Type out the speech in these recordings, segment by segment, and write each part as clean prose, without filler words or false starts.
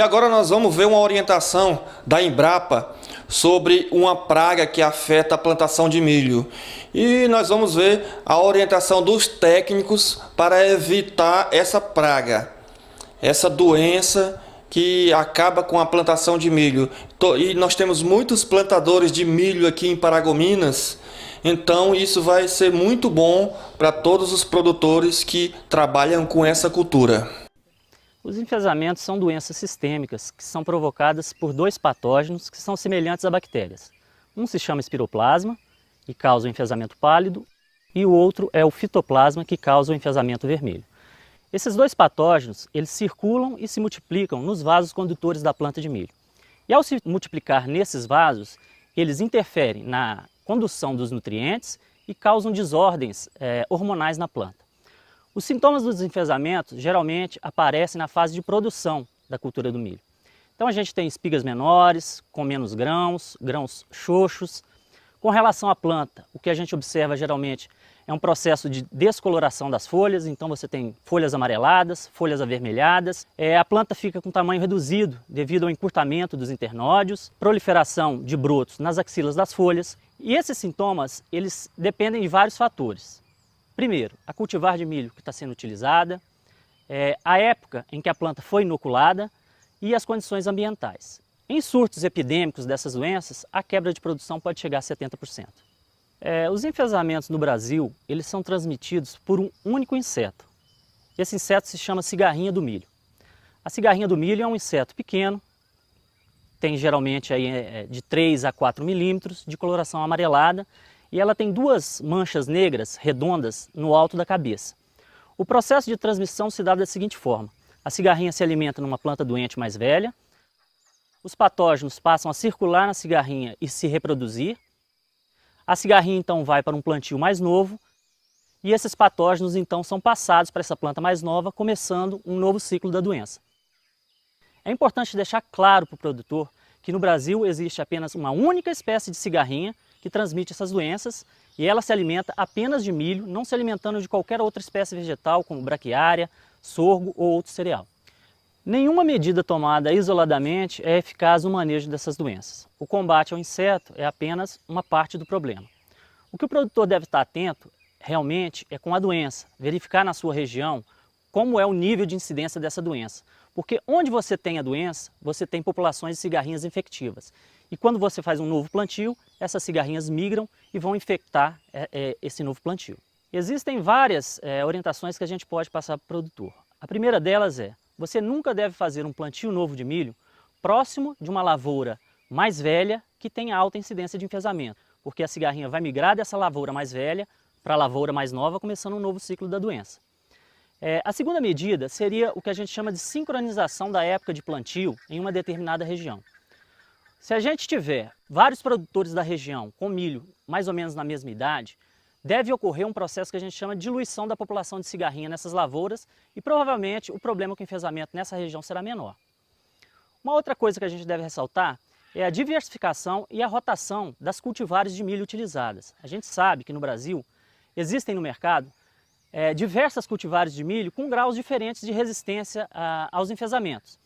E agora nós vamos ver uma orientação da Embrapa sobre uma praga que afeta a plantação de milho. E nós vamos ver a orientação dos técnicos para evitar essa praga, essa doença que acaba com a plantação de milho. E nós temos muitos plantadores de milho aqui em Paragominas, então isso vai ser muito bom para todos os produtores que trabalham com essa cultura. Os enfesamentos são doenças sistêmicas que são provocadas por dois patógenos que são semelhantes a bactérias. Um se chama espiroplasma e causa o enfesamento pálido, e o outro é o fitoplasma que causa o enfesamento vermelho. Esses dois patógenos, eles circulam e se multiplicam nos vasos condutores da planta de milho. E ao se multiplicar nesses vasos, eles interferem na condução dos nutrientes e causam desordens hormonais na planta. Os sintomas dos enfesamentos geralmente aparecem na fase de produção da cultura do milho. Então a gente tem espigas menores, com menos grãos, grãos xoxos. Com relação à planta, o que a gente observa geralmente é um processo de descoloração das folhas, então você tem folhas amareladas, folhas avermelhadas. A planta fica com tamanho reduzido devido ao encurtamento dos internódios, proliferação de brotos nas axilas das folhas. E esses sintomas, eles dependem de vários fatores. Primeiro, a cultivar de milho que está sendo utilizada, a época em que a planta foi inoculada e as condições ambientais. Em surtos epidêmicos dessas doenças, a quebra de produção pode chegar a 70%. Os enfesamentos no Brasil, eles são transmitidos por um único inseto. Esse inseto se chama cigarrinha do milho. A cigarrinha do milho é um inseto pequeno, tem geralmente aí, de 3 a 4 milímetros de coloração amarelada, e ela tem duas manchas negras redondas no alto da cabeça. O processo de transmissão se dá da seguinte forma: a cigarrinha se alimenta numa planta doente mais velha, os patógenos passam a circular na cigarrinha e se reproduzir, a cigarrinha então vai para um plantio mais novo e esses patógenos então são passados para essa planta mais nova, começando um novo ciclo da doença. É importante deixar claro para o produtor que no Brasil existe apenas uma única espécie de cigarrinha que transmite essas doenças e ela se alimenta apenas de milho, não se alimentando de qualquer outra espécie vegetal como braquiária, sorgo ou outro cereal. Nenhuma medida tomada isoladamente é eficaz no manejo dessas doenças. O combate ao inseto é apenas uma parte do problema. O que o produtor deve estar atento realmente é com a doença, verificar na sua região como é o nível de incidência dessa doença. Porque onde você tem a doença, você tem populações de cigarrinhas infectivas. E quando você faz um novo plantio, essas cigarrinhas migram e vão infectar esse novo plantio. Existem várias orientações que a gente pode passar para o produtor. A primeira delas é: você nunca deve fazer um plantio novo de milho próximo de uma lavoura mais velha que tenha alta incidência de enfesamento, porque a cigarrinha vai migrar dessa lavoura mais velha para a lavoura mais nova, começando um novo ciclo da doença. A segunda medida seria o que a gente chama de sincronização da época de plantio em uma determinada região. Se a gente tiver vários produtores da região com milho mais ou menos na mesma idade, deve ocorrer um processo que a gente chama de diluição da população de cigarrinha nessas lavouras e provavelmente o problema com o enfesamento nessa região será menor. Uma outra coisa que a gente deve ressaltar é a diversificação e a rotação das cultivares de milho utilizadas. A gente sabe que no Brasil existem no mercado diversas cultivares de milho com graus diferentes de resistência aos enfesamentos.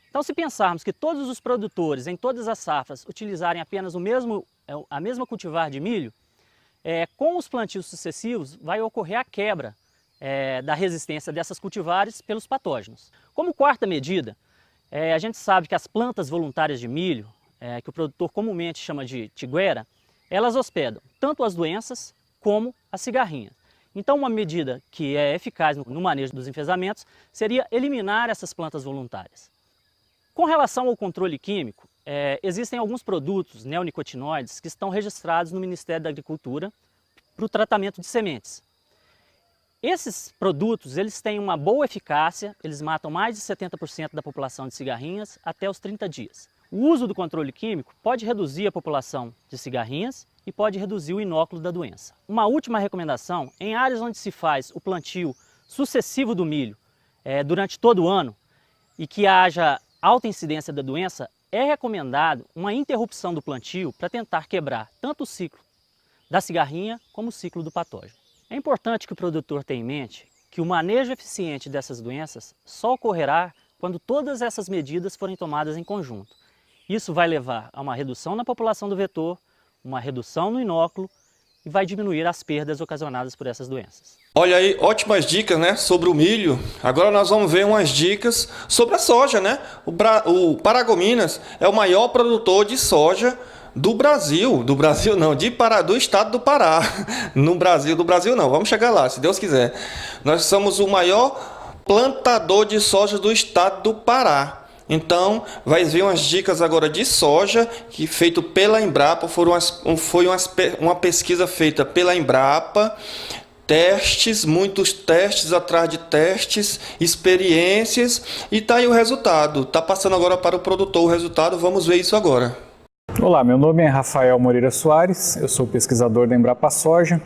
Então, se pensarmos que todos os produtores em todas as safras utilizarem apenas a mesma cultivar de milho, com os plantios sucessivos vai ocorrer a quebra da resistência dessas cultivares pelos patógenos. Como quarta medida, a gente sabe que as plantas voluntárias de milho, que o produtor comumente chama de tiguera, elas hospedam tanto as doenças como as cigarrinhas. Então, uma medida que é eficaz no manejo dos enfesamentos seria eliminar essas plantas voluntárias. Com relação ao controle químico, existem alguns produtos neonicotinoides que estão registrados no Ministério da Agricultura para o tratamento de sementes. Esses produtos eles têm uma boa eficácia, eles matam mais de 70% da população de cigarrinhas até os 30 dias. O uso do controle químico pode reduzir a população de cigarrinhas e pode reduzir o inóculo da doença. Uma última recomendação: em áreas onde se faz o plantio sucessivo do milho durante todo o ano e que haja alta incidência da doença, é recomendado uma interrupção do plantio para tentar quebrar tanto o ciclo da cigarrinha como o ciclo do patógeno. É importante que o produtor tenha em mente que o manejo eficiente dessas doenças só ocorrerá quando todas essas medidas forem tomadas em conjunto. Isso vai levar a uma redução na população do vetor, uma redução no inóculo e vai diminuir as perdas ocasionadas por essas doenças. Olha aí, ótimas dicas, né, sobre o milho. Agora nós vamos ver umas dicas sobre a soja, né? O Paragominas é o maior produtor de soja do Brasil. Do Brasil não, do estado do Pará. No Brasil, do Brasil não, vamos chegar lá, se Deus quiser. Nós somos o maior plantador de soja do estado do Pará. Então, vai vir umas dicas agora de soja, que feito pela Embrapa, foi uma pesquisa feita pela Embrapa, testes, muitos testes atrás de testes, experiências, e tá aí o resultado. Tá passando agora para o produtor o resultado, vamos ver isso agora. Olá, meu nome é Rafael Moreira Soares, eu sou pesquisador da Embrapa Soja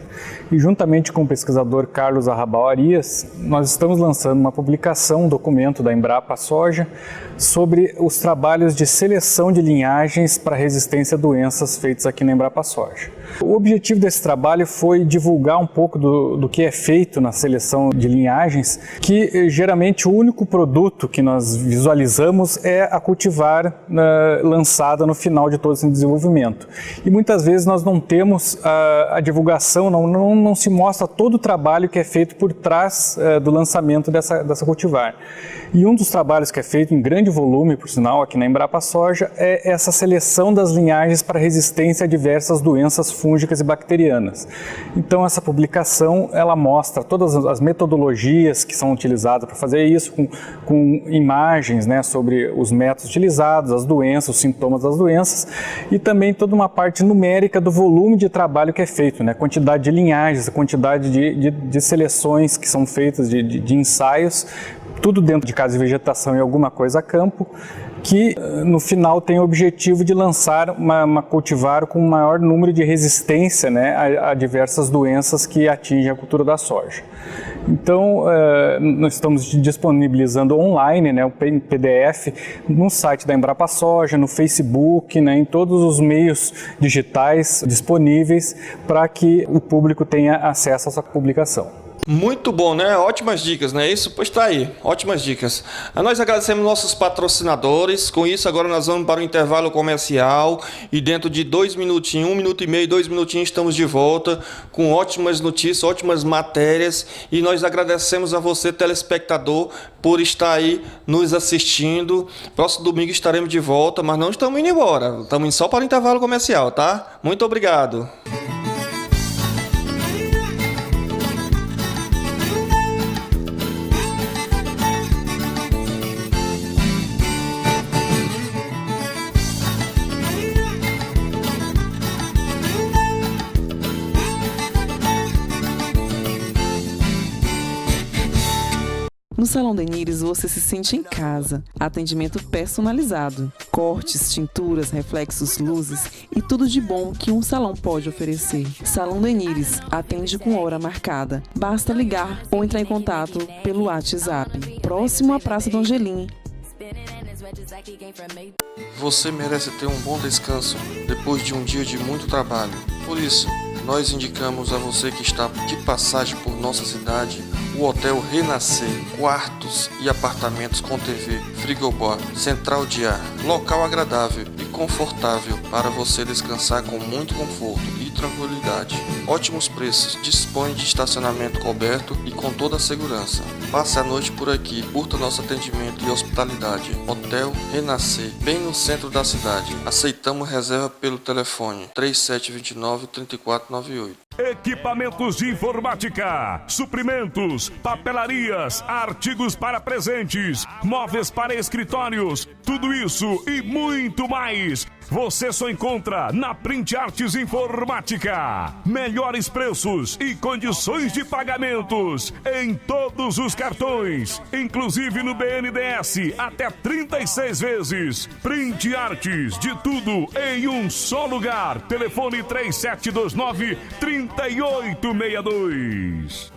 e juntamente com o pesquisador Carlos Arrabal Arias, nós estamos lançando uma publicação, um documento da Embrapa Soja sobre os trabalhos de seleção de linhagens para resistência a doenças feitos aqui na Embrapa Soja. O objetivo desse trabalho foi divulgar um pouco do que é feito na seleção de linhagens, que geralmente o único produto que nós visualizamos é a cultivar lançada no final de todo esse desenvolvimento. E muitas vezes nós não temos a divulgação, não se mostra todo o trabalho que é feito por trás do lançamento dessa cultivar. E um dos trabalhos que é feito em grande volume, por sinal, aqui na Embrapa Soja, é essa seleção das linhagens para resistência a diversas doenças fúngicas e bacterianas. Então essa publicação, ela mostra todas as metodologias que são utilizadas para fazer isso, com imagens, né, sobre os métodos utilizados, as doenças, os sintomas das doenças, e também toda uma parte numérica do volume de trabalho que é feito, né, quantidade de linhagens, a quantidade de seleções que são feitas, de ensaios, tudo dentro de casa de vegetação e alguma coisa a campo, que no final tem o objetivo de lançar uma cultivar com maior número de resistência, né, a diversas doenças que atingem a cultura da soja. Então, nós estamos disponibilizando online, né, o PDF, no site da Embrapa Soja, no Facebook, né, em todos os meios digitais disponíveis para que o público tenha acesso a essa publicação. Muito bom, né? Ótimas dicas, não é isso? Pois tá aí, ótimas dicas. Nós agradecemos nossos patrocinadores. Com isso, agora nós vamos para o intervalo comercial e dentro de 2 minutinhos, 1 minuto e meio, 2 minutinhos, estamos de volta com ótimas notícias, ótimas matérias, e nós agradecemos a você, telespectador, por estar aí nos assistindo. Próximo domingo estaremos de volta, mas não estamos indo embora, estamos indo só para o intervalo comercial, tá? Muito obrigado. No Salão Denires você se sente em casa. Atendimento personalizado. Cortes, tinturas, reflexos, luzes e tudo de bom que um salão pode oferecer. Salão Denires atende com hora marcada. Basta ligar ou entrar em contato pelo WhatsApp. Próximo à Praça do Angelim. Você merece ter um bom descanso depois de um dia de muito trabalho. Por isso, nós indicamos a você que está de passagem por nossa cidade o Hotel Renascer, quartos e apartamentos com TV, frigobar, central de ar, local agradável e confortável para você descansar com muito conforto e tranquilidade. Ótimos preços, dispõe de estacionamento coberto e com toda a segurança. Passe a noite por aqui, curta nosso atendimento e hospitalidade. Hotel Renascer, bem no centro da cidade. Aceitamos reserva pelo telefone 3729-3498. Equipamentos de informática, suprimentos, papelarias, artigos para presentes, móveis para escritórios, tudo isso e muito mais. Você só encontra na Print Artes Informática. Melhores preços e condições de pagamentos em todos os cartões, inclusive no BNDES, até 36 vezes. Print Artes, de tudo em um só lugar. Telefone 3729-3862.